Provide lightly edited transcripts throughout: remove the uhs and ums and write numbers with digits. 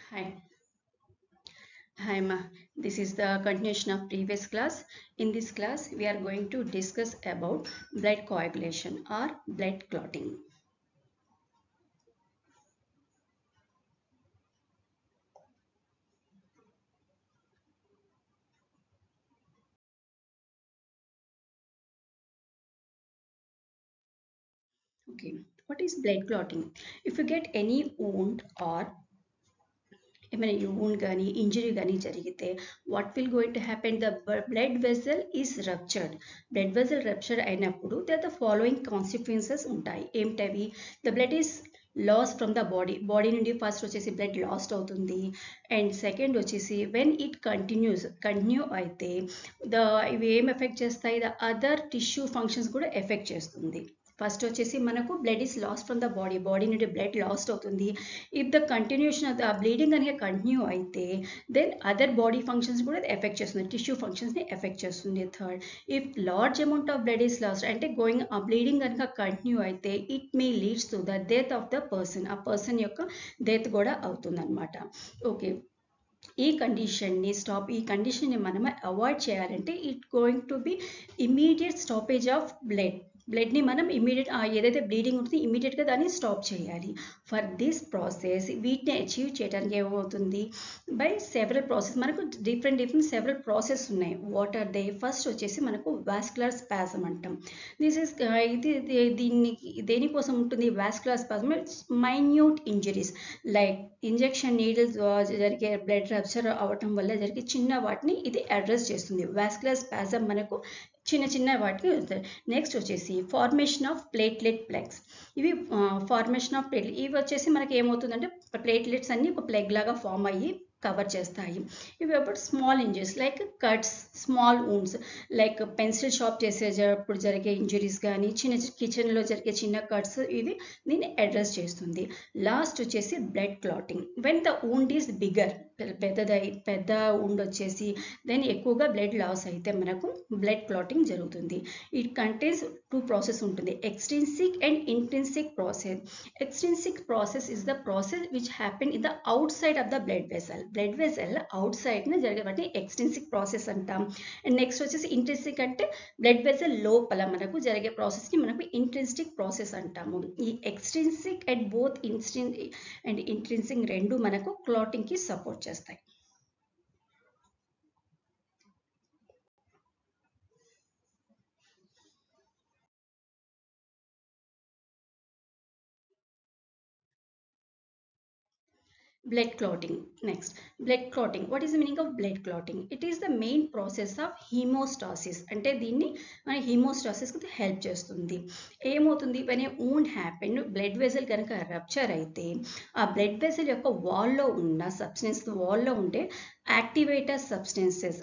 Hi, hi Ma. This is the continuation of previous class. In this class, we are going to discuss about blood coagulation or blood clotting. Okay, what is blood clotting? If you get any wound or ఏమైనా wound కానీ injury కానీ జరిగితే what will going to happen, the blood vessel is ruptured. Blood vessel rupture అయినప్పుడు there are the following consequences ఉంటాయి. ఏమిటవి? The blood is loss from the body నుండి first వచ్చేసి blood lost అవుతుంది. అండ్ సెకండ్ వచ్చేసి when it continue అయితే ఇవి ఏం ఎఫెక్ట్ చేస్తాయి, ద అదర్ టిష్యూ ఫంక్షన్స్ కూడా ఎఫెక్ట్ చేస్తుంది. ఫస్ట్ వచ్చేసి మనకు blood is lost from the body నుండి బ్లడ్ లాస్ట్ అవుతుంది. If the continuation of the bleeding కనుక కంటిన్యూ అయితే దెన్ అదర్ బాడీ ఫంక్షన్స్ కూడా ఎఫెక్ట్ చేస్తుంది, టిష్యూ ఫంక్షన్స్ని ఎఫెక్ట్ చేస్తుంది. Third, if large amount of blood is lost అంటే గోయింగ్ ఆ బ్లీడింగ్ కనుక కంటిన్యూ అయితే it may leads to the death of the person, ఆ పర్సన్ యొక్క డెత్ కూడా అవుతుంది అనమాట. ఓకే, ఈ కండిషన్ని మనం అవాయిడ్ చేయాలంటే it going to be immediate stoppage of బ్లడ్ని మనం ఇమీడియట్ ఏదైతే బ్లీడింగ్ ఉంటుందో ఇమీడియట్గా దాన్ని స్టాప్ చేయాలి. ఫర్ దిస్ ప్రాసెస్ వీటిని అచీవ్ చేయడానికి ఏమవుతుంది, బై సెవరల్ ప్రాసెస్, మనకు డిఫరెంట్ సెవరల్ ప్రాసెస్ ఉన్నాయి. What are they? ఫస్ట్ వచ్చేసి మనకు వాస్కులర్ స్పాజమ్ అంటాం. దిస్ ఇస్ దీన్ని దేనికోసం ఉంటుంది vascular spasm? Minute injuries like injection needles జరిగే బ్లడ్ రప్చర్ అవ్వటం వల్ల జరిగే చిన్న వాటిని ఇది అడ్రస్ చేస్తుంది. వాస్కులర్ స్పాజమ్ మనకు చిన్న వాటికి వస్తాయి. నెక్స్ట్ వచ్చేసి ఫార్మేషన్ ఆఫ్ ప్లేట్లెట్ ప్లగ్స్. ఇవి ఫార్మేషన్ ఆఫ్ ప్లేట్లెట్ ఇవి వచ్చేసి మనకి ఏమవుతుందంటే ప్లేట్లెట్స్ అన్ని ఒక ప్లగ్ లాగా ఫామ్ అయ్యి కవర్ చేస్తాయి. ఇవి అప్పుడు small injuries like cuts, small wounds like pencil shop చేసేటప్పుడు జరిగే ఇంజరీస్ కానీ కిచెన్లో జరిగే చిన్న కట్స్, ఇవి దీన్ని అడ్రస్ చేస్తుంది. లాస్ట్ వచ్చేసి blood clotting. When the wound is bigger, పెద్ద వూండ్ వచ్చేసి దెన్ ఎక్కువగా బ్లడ్ లాస్ అయితే మనకు బ్లడ్ క్లాటింగ్ జరుగుతుంది. ఇట్ కంటైన్స్ టూ ప్రాసెస్ ఉంటుంది, extrinsic and intrinsic process. Extrinsic process is the process which happen in the outside of the blood vessel అవుట్ సైడ్న జరిగే వాటిని ఎక్స్ట్రిన్సిక్ ప్రాసెస్ అంటాం. అండ్ నెక్స్ట్ వచ్చేసి ఇంట్రిన్సిక్ అంటే బ్లడ్ వెసల్ లోపల మనకు జరిగే ప్రాసెస్ని మనకు ఇంట్రిన్సిక్ ప్రాసెస్ అంటాము. ఈ extrinsic and both and intrinsic రెండు మనకు క్లాటింగ్కి సపోర్ట్ చేస్తాయి. Blood clotting. Next, blood clotting. What is the meaning of blood clotting? It is the main process of hemostasis. అంటే దీన్ని మన హీమోస్టాసిస్కి హెల్ప్ చేస్తుంది. ఏమవుతుంది, when a wound happened, blood vessel కనుక rupture అయితే ఆ బ్లడ్ వెసల్ యొక్క వాల్లో ఉన్న సబ్స్టెన్స్, వాల్లో ఉండే యాక్టివేటర్ సబ్స్టెన్సెస్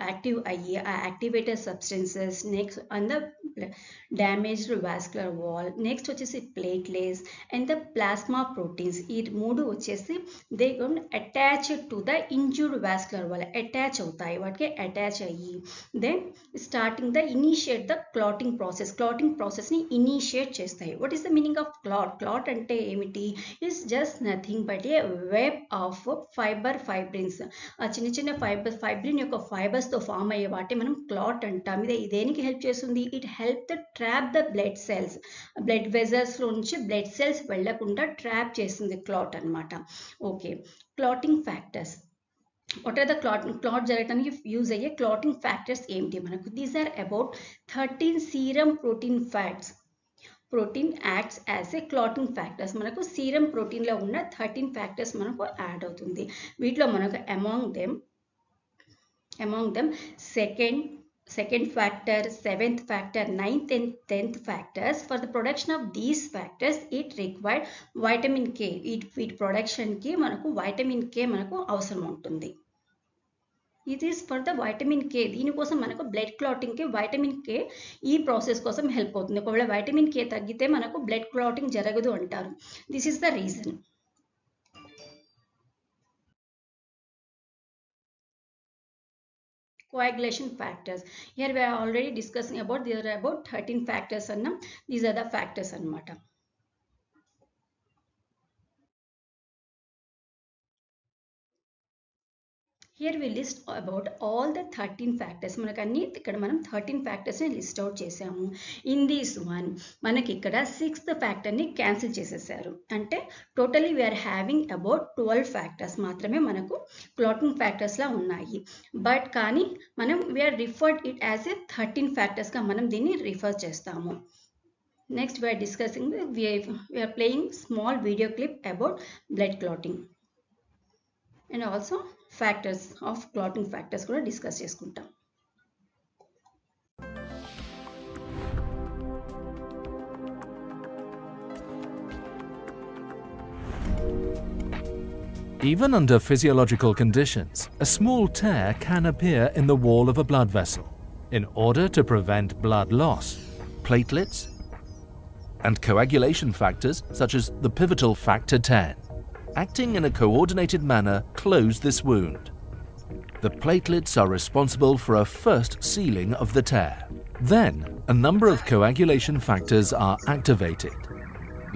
యాక్టివ్ అయ్యి ఆ activator substances next on the damaged vascular wall, next వచ్చేసి platelets and the plasma proteins, ఈ మూడు వచ్చేసి they attach to the injured vascular wall attach అవుతాయి. వాటికి అటాచ్ అయ్యి then starting the initiate the clotting ప్రాసెస్ని ఇనిషియేట్ చేస్తాయి. What is the meaning of clot అంటే ఏమిటి? It's just nothing but a web of fibrins. ఆ చిన్న ఫైబ్రిన్ యొక్క ఫైబర్స్తో ఫామ్ అయ్యే వాటి మనం క్లాట్ అంటాం. ఇది దేనికి హెల్ప్ చేస్తుంది? It help the trap the blood cells, blood వెజల్స్లో నుంచి బ్లడ్ సెల్స్ వెళ్లకుండా ట్రాప్ చేస్తుంది క్లాట్ అనమాట. Okay, clotting factors. What are the clot జరగడానికి యూజ్ అయ్యే క్లాటింగ్ ఫ్యాక్టర్స్ ఏమిటి మనకు? These are about 13 serum protein facts. Protein acts as a clotting factors. మనకు సీరం ప్రోటీన్లో ఉన్న 13 ఫ్యాక్టర్స్ మనకు యాడ్ అవుతుంది. వీటిలో మనకు among them second factor, seventh factor, ninth and 10th factors. For the production of these factors, it required vitamin K. వీటి ప్రొడక్షన్కి మనకు vitamin K మనకు అవసరం ఉంటుంది. It is for the vitamin K. దీనికోసం మనకు బ్లడ్ క్లాటింగ్కి వైటమిన్ కే ఈ process కోసం help అవుతుంది. ఒకవేళ వైటమిన్ కే తగ్గితే మనకు బ్లడ్ క్లాటింగ్ జరగదు అంటారు. This is the reason. Coagulation factors. Here we are already discussing about there are about 13 factors annam. These are the factors annamata. Here we list about all the 13 factors. మనకు అన్ని ఇక్కడ మనం 13 ఫ్యాక్టర్స్ని list out చేసాము. In this one మనకి ఇక్కడ 6th ఫ్యాక్టర్ని cancel చేసేసారు. అంటే totally we are having about 12 factors మాత్రమే మనకు క్లాటింగ్ ఫ్యాక్టర్స్లా ఉన్నాయి. బట్ కానీ మనం we are referred it as a 13 ఫ్యాక్టర్స్గా మనం దీన్ని రిఫర్ చేస్తాము. Next we are discussing we are playing small video clip about blood clotting and also factors of clotting factors కూడా డిస్కస్ చేసుకుంటాం. Even under physiological conditions, a small tear can appear in the wall of a blood vessel. In order to prevent blood loss, platelets and coagulation factors such as the pivotal factor 10, acting in a coordinated manner, close this wound. The platelets are responsible for a first sealing of the tear. Then, a number of coagulation factors are activated,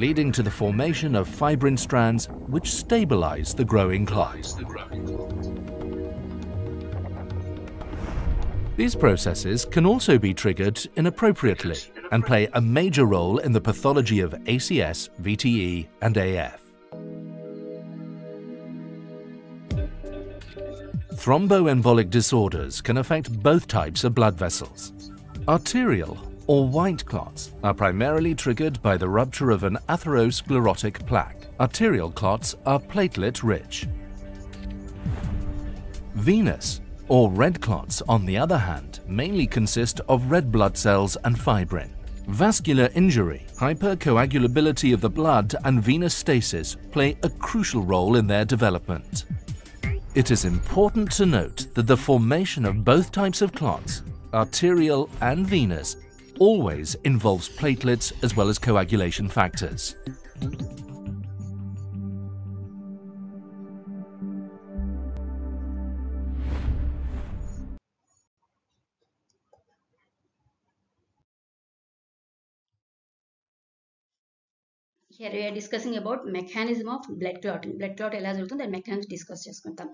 leading to the formation of fibrin strands which stabilize the growing clot. These processes can also be triggered inappropriately and play a major role in the pathology of ACS, VTE and AF. Thromboembolic disorders can affect both types of blood vessels. Arterial or white clots are primarily triggered by the rupture of an atherosclerotic plaque. Arterial clots are platelet-rich. Venous or red clots, on the other hand, mainly consist of red blood cells and fibrin. Vascular injury, hypercoagulability of the blood and venous stasis play a crucial role in their development. It is important to note that the formation of both types of clots, arterial and venous, always involves platelets as well as coagulation factors. Here we are discussing about mechanism of blood clotting. Blood clot ఎలా జరుగుతుంది దాని mechanism discuss చేసుకుంటాం.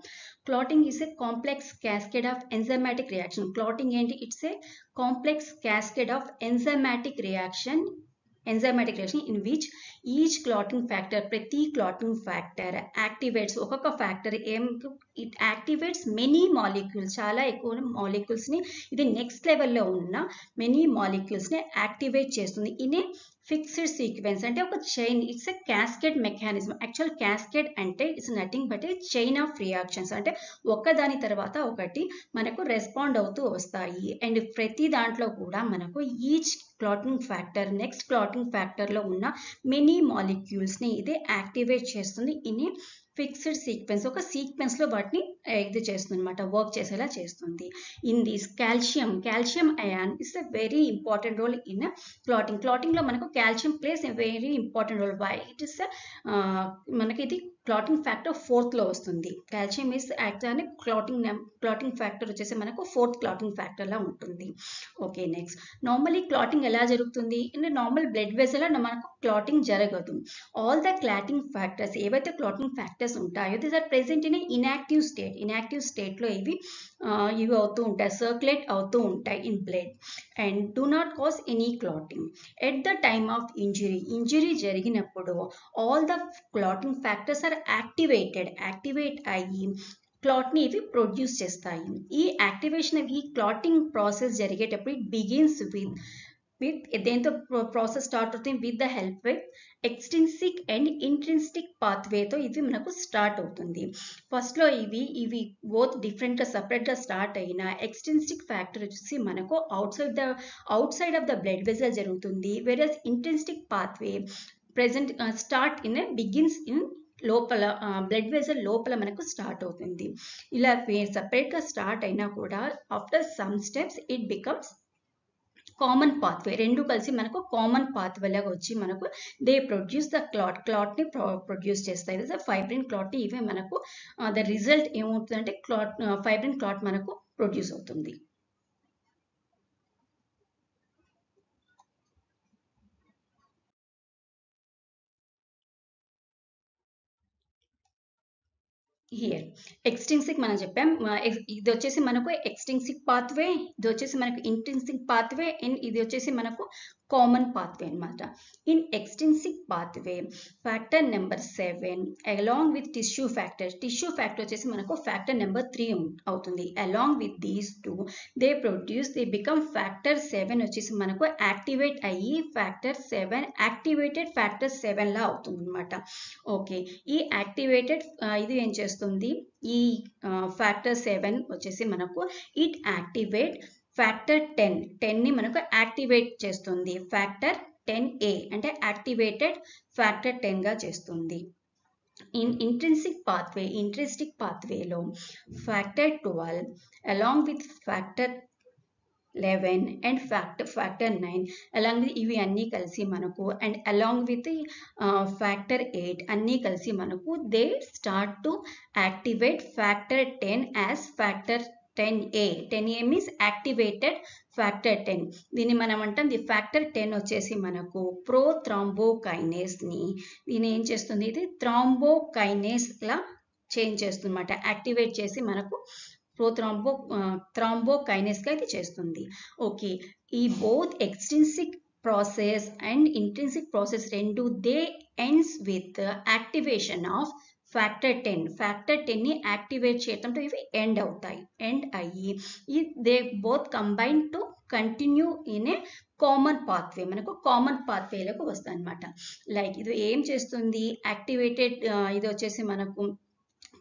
Clotting is a complex cascade of enzymatic reaction. Clotting ఏంటి? It's a complex cascade of enzymatic reaction in which each clotting factor, ప్రతి clotting factor activates ఒక్కొక్క factor it activates many molecules, చాలా ఎక్కువ molecules ని ఇది next లెవెల్లో ఉన్న many molecules ని యాక్టివేట్ చేస్తుంది in a ఫిక్స్డ్ సీక్వెన్స్. అంటే ఒక chain, it's a cascade mechanism. Actual cascade అంటే it's nothing but a chain of reactions. అంటే ఒకదాని తర్వాత ఒకటి మనకు రెస్పాండ్ అవుతూ వస్తాయి. అండ్ ప్రతి దాంట్లో కూడా మనకు each clotting factor next clotting ఫ్యాక్టర్లో ఉన్న మెనీ మాలిక్యూల్స్ని ఇది యాక్టివేట్ చేస్తుంది ఇన్ ఏ ఫిక్స్డ్ సీక్వెన్స్. ఒక సీక్వెన్స్లో వాటిని ఇది చేస్తుంది అనమాట, వర్క్ చేసేలా చేస్తుంది. In this calcium ion is a very important role in clotting. క్లాటింగ్లో మనకు calcium plays a very important role. Why it is మనకి ఇది క్లాటింగ్ ఫ్యాక్టర్ 4th వస్తుంది. Calcium is actually clotting factor వచ్చేసి మనకు 4th క్లాటింగ్ ఫ్యాక్టర్ లా ఉంటుంది. Okay, next normally clotting ఎలా జరుగుతుంది? నార్మల్ బ్లడ్ వెసల్ మనకు క్లాటింగ్ జరగదు. ఆల్ ద క్లాటింగ్ ఫ్యాక్టర్స్ ఏవైతే క్లాటింగ్ ఫ్యాక్టర్స్ ఉంటాయో these are present in inactive state. Inactive స్టేట్లో ఇవి అవుతూ ఉంటాయి, సర్క్యులేట్ అవుతూ ఉంటాయి in blood and do not cause any clotting. At the time of injury జరిగినప్పుడు all the clotting factors are activate అయ్యి క్లాట్ని ఇవి ప్రొడ్యూస్ చేస్తాయి. ఈ యాక్టివేషన్ ఈ క్లాటింగ్ ప్రాసెస్ జరిగేటప్పుడు ఇట్ బిగిన్స్ విత్ దేంతో ప్రాసెస్ స్టార్ట్ అవుతుంది? With the help with extrinsic and intrinsic పాత్వేతో ఇది మనకు స్టార్ట్ అవుతుంది. ఫస్ట్లో ఇవి బోత్ డిఫరెంట్గా సపరేట్గా స్టార్ట్ అయిన ఎక్స్ట్రిన్సిక్ ఫ్యాక్టర్ వచ్చేసి మనకు outside of the blood vessel జరుగుతుంది. Versus intrinsic pathway present begins in లోపల బ్లడ్ వెసల్ లోపల మనకు స్టార్ట్ అవుతుంది. ఇలా సపరేట్గా స్టార్ట్ అయినా కూడా after some steps it becomes common pathway. రెండు కలిసి మనకు కామన్ పాత్వే లాగా వచ్చి మనకు దే ప్రొడ్యూస్ ద క్లాట్ని ప్రొడ్యూస్ చేస్తాయి. ఫైబ్రిన్ క్లాట్ని ఇవే మనకు ద రిజల్ట్ ఏమవుతుందంటే ఫైబ్రిన్ క్లాట్ మనకు ప్రొడ్యూస్ అవుతుంది. హియర్ ఎక్స్ట్రిన్సిక్ మనం చెప్పాం, ఇది వచ్చేసి మనకు ఎక్స్ట్రిన్సిక్ పాత్వే, ఇది వచ్చేసి మనకు ఇంట్రిన్సిక్ పాత్వే, అండ్ ఇది వచ్చేసి మనకు కామన్ పాత్వే అనమాట. In extrinsic pathway factor number 7 along with tissue factor వచ్చేసి మనకు ఫ్యాక్టర్ నెంబర్ 3 అవుతుంది. Along with these two they become factor 7 వచ్చేసి మనకు యాక్టివేట్ అయ్యి ఫ్యాక్టర్ 7 యాక్టివేటెడ్ ఫ్యాక్టర్ 7 లా అవుతుంది అనమాట. ఓకే, ఈ యాక్టివేటెడ్ ఇది ఏం చేస్తుంది, ఈ ఫ్యాక్టర్ 7 వచ్చేసి మనకు ఇట్ యాక్టివేట్ ఫ్యాక్టర్ 10 ని మనకు యాక్టివేట్ చేస్తుంది. ఫ్యాక్టర్ 10A అంటే యాక్టివేటెడ్ ఫ్యాక్టర్ 10 గా చేస్తుంది. ఇన్ ఇంట్రిన్సిక్ పాత్వేలో factor 12 along with factor 11 and factor 9 along with ఇవి అన్నీ కలిసి మనకు అండ్ అలాంగ్ విత్ ఫ్యాక్టర్ 8 అన్నీ కలిసి మనకు they start to activate factor 10 as factor 10A. 10A means activated factor 10. దీన్ని మనం అంటాం ది ఫ్యాక్టర్ 10 వచ్చేసి మనకు ప్రోథ్రాంబోకైనేస్ ని దీన్ని ఏం చేస్తుంది, ఇది థ్రాంబోకైనేస్ లా చేంజ్ చేస్తుంది అనమాట. యాక్టివేట్ చేసి మనకు థ్రాంబోకైనేస్ గా ఇది చేస్తుంది. ఓకే, ఈ both extrinsic process and intrinsic process రెండు they ends with activation of factor 10 ని యాక్టివేట్ చేయడంతో ఇవి ఎండ్ అయ్యి they both combine to continue in a common pathway, మనకు కామన్ పాత్వేలకు వస్తాయి అనమాట. లైక్ ఇది ఏం చేస్తుంది, యాక్టివేటెడ్ ఇది వచ్చేసి మనకు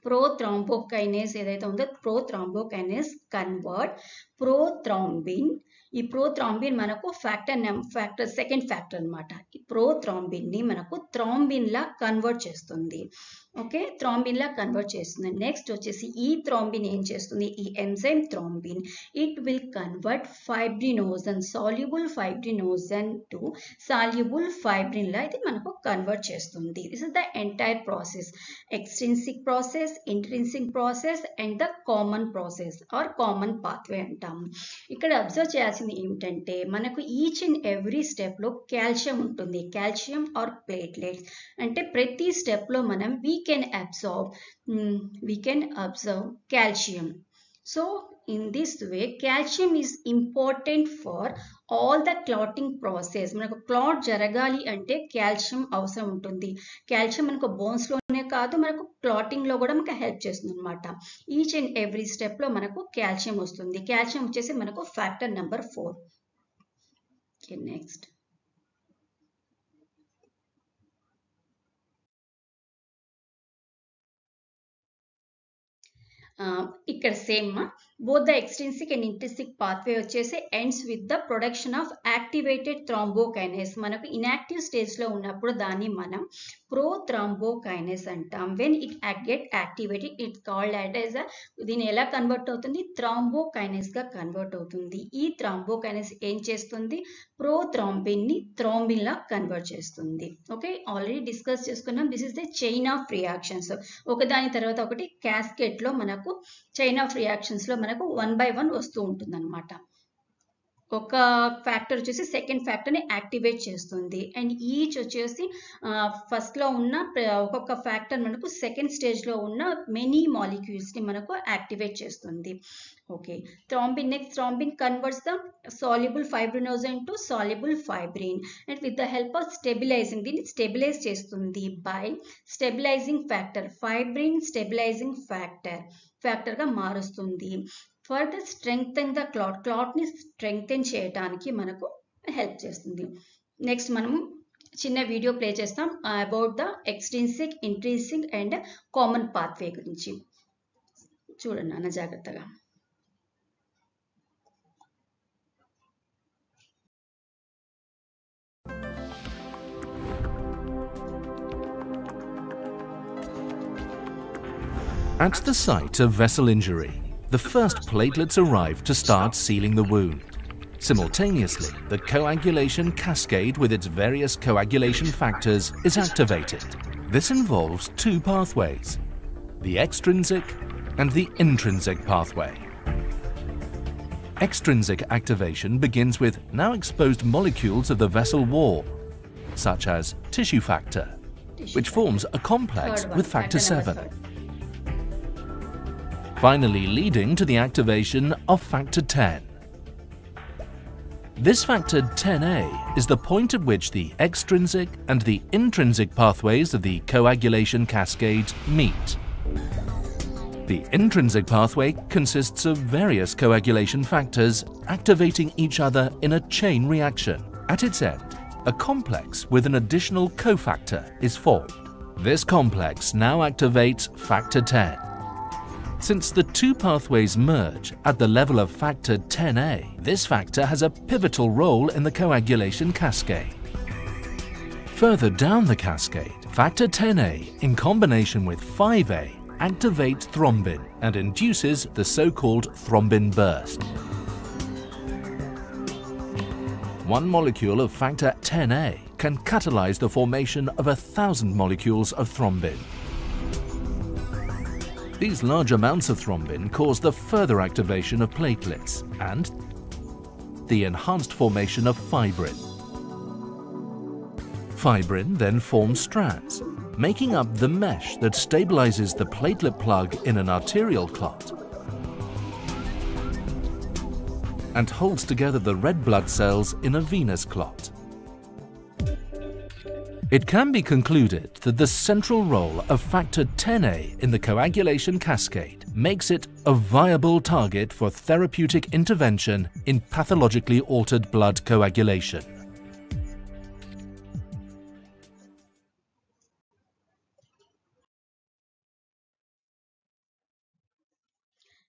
ప్రోథ్రాంబోకైనేస్ ఏదైతే ఉందో ప్రోథ్రాంబోకైనేస్ కన్వర్ట్ ప్రోథ్రాంబిన్. ఈ ప్రోథ్రాంబిన్ మనకు ఫ్యాక్టర్ సెకండ్ ఫ్యాక్టర్ అనమాట. ఈ ప్రోథ్రాంబిన్ ని మనకు థ్రాంబిన్ లా కన్వర్ట్ చేస్తుంది. ఓకే, థ్రాంబిన్ లా కన్వర్ట్ చేస్తుంది. నెక్స్ట్ వచ్చేసి ఈ థ్రాంబిన్ ఏం చేస్తుంది, ఈ enzyme thrombin it will convert fibrinogen, soluble fibrinogen to soluble fibrin లా ఇది మనకు కన్వర్ట్ చేస్తుంది. This is the entire process, extrinsic process, intrinsic process and the common process or common pathway అంటాము. ఇక్కడ అబ్జర్వ్ చేయాల్సింది ఏమిటంటే మనకు ఈచ్ అండ్ ఎవ్రీ స్టెప్ లో కాల్షియం ఉంటుంది. కాల్షియం ఆర్ ప్లేట్లెట్స్ అంటే ప్రతి స్టెప్ లో మనం we can observe calcium. So in this way calcium is important for all the clotting process. మనకు క్లాట్ జరగాలి అంటే కాల్షియం అవసరం ఉంటుంది. కాల్షియం మనకు బోన్స్ లోనే కాదు మనకు క్లాటింగ్ లో కూడా మనకు హెల్ప్ చేస్తుంది అనమాట. ఈచ్ అండ్ ఎవ్రీ స్టెప్ లో మనకు కాల్షియం వస్తుంది. కాల్షియం వచ్చేసి మనకు ఫ్యాక్టర్ నెంబర్ 4. ఓకే, నెక్స్ట్ ఇక్కడ same both the extrinsic and intrinsic pathway వచ్చేసి ends with the production of activated thrombokinase. మనకు inactive stage లో ఉన్నప్పుడు దాన్ని మనం prothrombokines అంటాం. when it get activated it called as దీన్ని ఎలా కన్వర్ట్ అవుతుంది, థ్రాంబోకైనేస్ గా కన్వర్ట్ అవుతుంది. ఈ థ్రాంబోకైనేస్ ఏం చేస్తుంది, ప్రోథ్రాంబిన్ ని థ్రాంబిన్ లా కన్వర్ట్ చేస్తుంది. ఓకే, ఆల్రెడీ డిస్కస్ చేసుకున్నాం. This is the chain of reactions. ఒకదాని తర్వాత ఒకటి క్యాస్కేడ్ లో మనకు చైన్ ఆఫ్ రియాక్షన్స్ లో మనకు 1 by 1 వస్తూ ఉంటుంది అనమాట. ఒక ఫ్యాక్టర్ వచ్చేసి సెకండ్ ఫ్యాక్టర్ ని యాక్టివేట్ చేస్తుంది అండ్ ఈచ్ వచ్చేసి ఫస్ట్ లో ఉన్న ఒక్కొక్క ఫ్యాక్టర్ మనకు సెకండ్ స్టేజ్ లో ఉన్న మెనీ మాలిక్యూల్స్ ని మనకు యాక్టివేట్ చేస్తుంది. Okay, thrombin next thrombin converts the soluble fibrinogen to soluble fibrin and with the help of stabilizing దీన్ని స్టెబిలైజ్ చేస్తుంది by stabilising factor. Fibrin stabilising factor గా మారుస్తుంది. ఫర్దర్ స్ట్రెంగ్తెన్ ద క్లాట్ ని strengthen చేయడానికి మనకు హెల్ప్ చేస్తుంది. Next మనము చిన్న వీడియో ప్లే చేస్తాం about the extrinsic, intrinsic and common pathway గురించి. చూడండి అన్న జాగ్రత్తగా. At the site of vessel injury, the first platelets arrive to start sealing the wound. Simultaneously, the coagulation cascade with its various coagulation factors is activated. This involves two pathways, the extrinsic and the intrinsic pathway. Extrinsic activation begins with now exposed molecules of the vessel wall, such as tissue factor, which forms a complex with factor 7. finally leading to the activation of factor 10. This factor 10A is the point at which the extrinsic and the intrinsic pathways of the coagulation cascade meet. The intrinsic pathway consists of various coagulation factors activating each other in a chain reaction. At its end, a complex with an additional cofactor is formed. This complex now activates factor 10. Since the two pathways merge at the level of factor 10A, this factor has a pivotal role in the coagulation cascade. Further down the cascade, factor 10A in combination with 5A activates thrombin and induces the so-called thrombin burst. One molecule of factor 10A can catalyze the formation of 1,000 molecules of thrombin. These large amounts of thrombin cause the further activation of platelets and the enhanced formation of fibrin. Fibrin then forms strands, making up the mesh that stabilizes the platelet plug in an arterial clot and holds together the red blood cells in a venous clot. It can be concluded that the central role of factor 10A in the coagulation cascade makes it a viable target for therapeutic intervention in pathologically altered blood coagulation.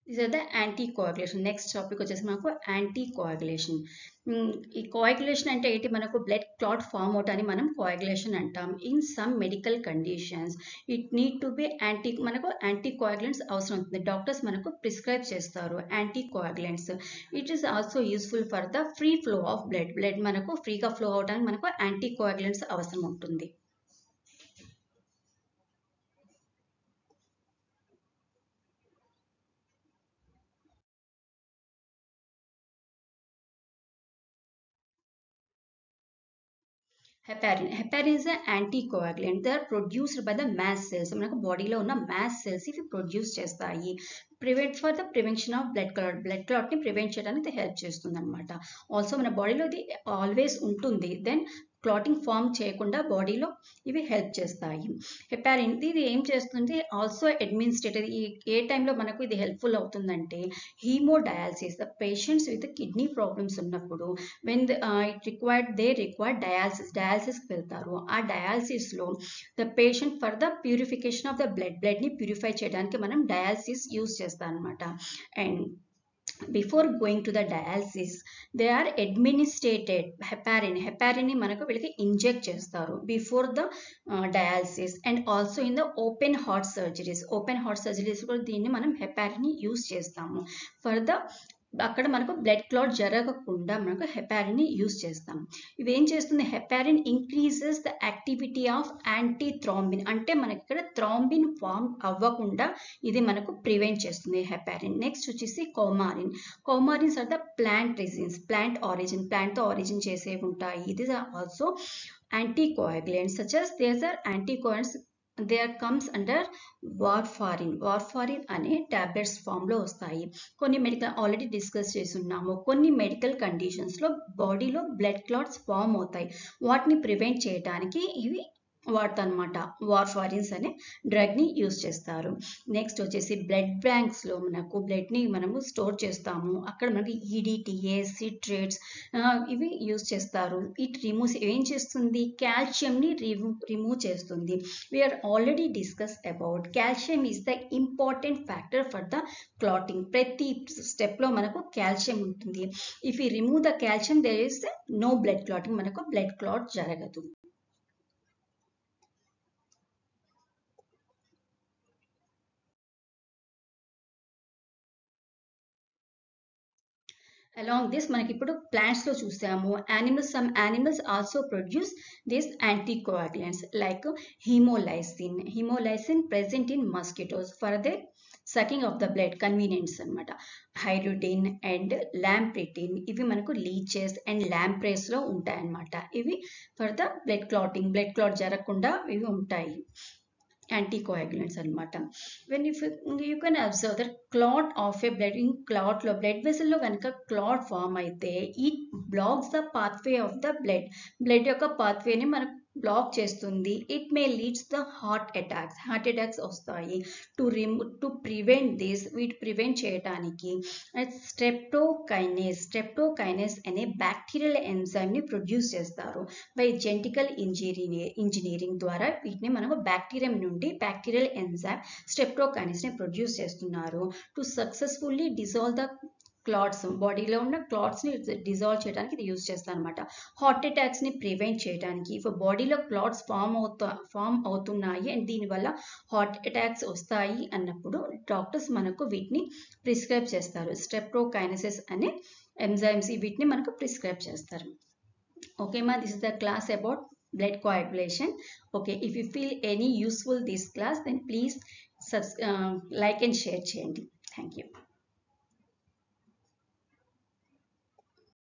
These are the anticoagulation. Next topic వచ్చేసి మనకు anticoagulation. ఈ coagulation అంటే ఏంటి? మనకు blood clot form out అని మనం coagulation అంటాం. In some medical conditions it need to be మనకు యాంటీకోయాగులెంట్స్ అవసరం అవుతుంది. డాక్టర్స్ మనకు ప్రిస్క్రైబ్ చేస్తారు anticoagulants. It is also useful for the free flow of blood మనకు ఫ్రీగా ఫ్లో అవడానికి మనకు యాంటీకోయాగులెంట్స్ అవసరం ఉంటుంది. Heparin. Heparin is an anticoagulant. They are produced by the mast cells. మనకు బాడీలో ఉన్న mast cells ఇవి ప్రొడ్యూస్ చేస్తాయి. For the prevention of blood clot ని ప్రివెంట్ చేయడానికి హెల్ప్ చేస్తుంది అనమాట. ఆల్సో మన బాడీలో ఇది ఆల్వేస్ ఉంటుంది. దెన్ క్లాటింగ్ ఫామ్ చేయకుండా బాడీలో ఇవి హెల్ప్ చేస్తాయి. హెపారిన్ ఇది ఏం చేస్తుంది? ఆల్సో అడ్మినిస్ట్రేటర్ ఏ టైంలో మనకు ఇది హెల్ప్ఫుల్ అవుతుందంటే haemodialysis. The patients with kidney problems ఉన్నప్పుడు వెన్ దే రిక్వైర్డ్ డయాలసిస్కి వెళ్తారు. ఆ డయాలసిస్లో the patient for the purification of the బ్లడ్ని ప్యూరిఫై చేయడానికి మనం డయాలసిస్ యూజ్ చేస్తాం అనమాట. And before going to the dialysis they are administered heparin ని మనకు వీళ్ళకి ఇంజెక్ట్ చేస్తారు before the dialysis. And also in the open heart surgeries కూడా దీన్ని మనం హెపారిన్ ని యూజ్ చేస్తాము. ఫర్ ద అక్కడ మనకు బ్లడ్ క్లాట్ జరగకుండా మనకు హెపారిన్ ని యూజ్ చేస్తాం. ఇవి ఏం చేస్తుంది? Heparin increases the activity of anti thrombin. అంటే మనకి ఇక్కడ థ్రాంబిన్ ఫామ్ అవ్వకుండా ఇది మనకు ప్రివెంట్ చేస్తుంది హెపారిన్. నెక్స్ట్ వచ్చేసి coumarins are the plant resins. ప్లాంట్తో ఆరిజిన్ చేసేవి ఉంటాయి. ఇది also anticoagulants such as these are anticoagulants. There comes under warfarin అనే టాబ్లెట్స్ ఫామ్లో వస్తాయి. కొన్ని మెడికల్ ఆల్రెడీ డిస్కస్ చేస్తున్నాము. కొన్ని మెడికల్ కండిషన్స్లో బాడీలో బ్లడ్ క్లాట్స్ ఫామ్ అవుతాయి. వాటిని ప్రివెంట్ చేయడానికి ఇవి వాడతారనమాట. వార్ఫారిన్స్ అనే డ్రగ్ని యూజ్ చేస్తారు. నెక్స్ట్ వచ్చేసి బ్లడ్ బ్యాంక్స్లో మనకు బ్లడ్ని మనము స్టోర్ చేస్తాము. అక్కడ మనకి ఈడిటిఏ సిట్రేట్స్ ఇవి యూజ్ చేస్తారు. ఏం చేస్తుంది? కాల్షియంని రిమూవ్ చేస్తుంది. We are already discuss about calcium is the important factor for the clotting. ప్రతి స్టెప్లో మనకు కాల్షియం ఉంటుంది. If you remove the calcium there is no blood clotting. మనకు బ్లడ్ క్లాట్ జరగదు. Along this మనకి ఇప్పుడు plants లో చూసాము. some animals also produce these anticoagulants like hemolysin present in mosquitoes for their sucking of the blood convenience అనమాట. హైడ్రోటిన్ and ల్యాంప్రెటిన్ ఇవి మనకు lychees and lampreys లో ఉంటాయి అన్నమాట. ఇవి ఫర్ ద బ్లడ్ క్లాట్ జరగకుండా ఇవి ఉంటాయి. యాంటీకోయాగ్యులెంట్స్ అనమాట. When if you can observe that clot of a blood in క్లాట్లో బ్లడ్ వెసల్లో కనుక క్లాట్ ఫామ్ అయితే it blocks the pathway of the blood యొక్క పాత్వేని మనకు బ్లాక్ చేస్తుంది. It may leads the heart attacks వస్తాయి. టు ప్రివెంట్ దిస్, వీటి ప్రివెంట్ చేయడానికి స్ట్రెప్టోకైనేస్ అనే బ్యాక్టీరియల్ ఎంజైమ్ని ప్రొడ్యూస్ చేస్తారు. బై జెనెటికల్ ఇంజనీరింగ్ ద్వారా వీటిని మనకు బ్యాక్టీరియల్ ఎంజైమ్ స్ట్రెప్టోకైనేస్ని ప్రొడ్యూస్ చేస్తున్నారు. To successfully dissolve the clots, బాడీలో ఉన్న క్లాట్స్ని డిజాల్వ్ చేయడానికి ఇది యూజ్ చేస్తాను అనమాట. హార్ట్ అటాక్స్ని ప్రివెంట్ చేయడానికి, ఇఫ్ బాడీలో క్లాట్స్ ఫామ్ అవుతున్నాయి అండ్ దీనివల్ల హార్ట్ అటాక్స్ వస్తాయి అన్నప్పుడు డాక్టర్స్ మనకు వీటిని ప్రిస్క్రైబ్ చేస్తారు. స్ట్రెప్టోకైనెసిస్ అనే ఎంజైమ్స్ వీటిని మనకు ప్రిస్క్రైబ్ చేస్తారు. Okay ma, this is the class about blood coagulation. Okay, if you feel any useful this class, then please like and share cheyandi. Thank you.